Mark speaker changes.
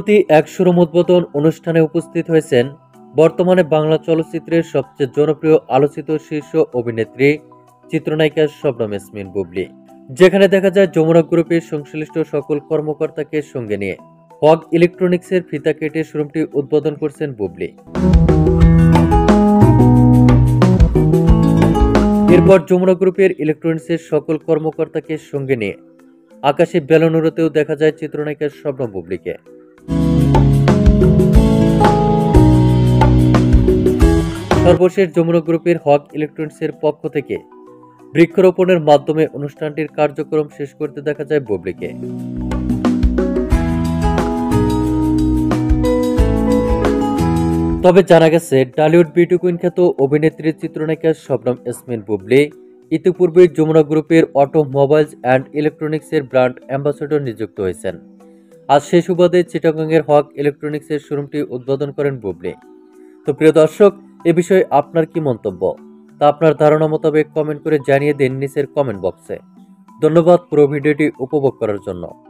Speaker 1: সম্প্রতি এক শোরুম উদ্বোধন অনুষ্ঠানে উপস্থিত হয়েছেন বর্তমানে বাংলা চলচ্চিত্রের সবচেয়ে জনপ্রিয় আলোচিত শীর্ষ অভিনেত্রী চিত্রনায়িকা শবনম ইয়াসমিন বুবলি, যেখানে দেখা যায় যমুনা গ্রুপের সংশ্লিষ্ট সকল কর্মকর্তাকে সঙ্গে নিয়ে হক ইলেকট্রনিক্সের ফিতা কেটে শোরুমটি উদ্বোধন করছেন বুবলি। এরপর যমুনা গ্রুপের ইলেকট্রনিক্সের সকল কর্মকর্তাকে সঙ্গে নিয়ে আকাশে বেলুন উড়াতেও দেখা যায় চিত্রনায়িকা শবনম বুবলিকে। সর্বশেষ যমুনা গ্রুপের হক ইলেকট্রনিক্সের পক্ষ থেকে বৃক্ষরোপণের মাধ্যমে অনুষ্ঠানটির কার্যক্রম শেষ করতে দেখা যায় বুবলিকে। তবে জানা গেছে, টলিউড বিউটি কুইন খ্যাত অভিনেত্রী চিত্রনায়িকা শবনম ইয়াসমিন বুবলি ইতিপূর্বে যমুনা গ্রুপের অটোমোবাইলস অ্যান্ড ইলেকট্রনিক্সের ব্র্যান্ড অ্যাম্বাসেডর নিযুক্ত হয়েছেন। আজ সেই সুবাদে চিটাগংয়ের হক ইলেকট্রনিক্সের শোরুমটি উদ্বোধন করেন বুবলি। তো প্রিয় দর্শক, এ বিষয়ে আপনার কি মন্তব্য তা আপনার ধারণা মোতাবেক কমেন্ট করে জানিয়ে দিন নিচের কমেন্ট বক্সে। ধন্যবাদ পুরো ভিডিওটি উপভোগ করার জন্য।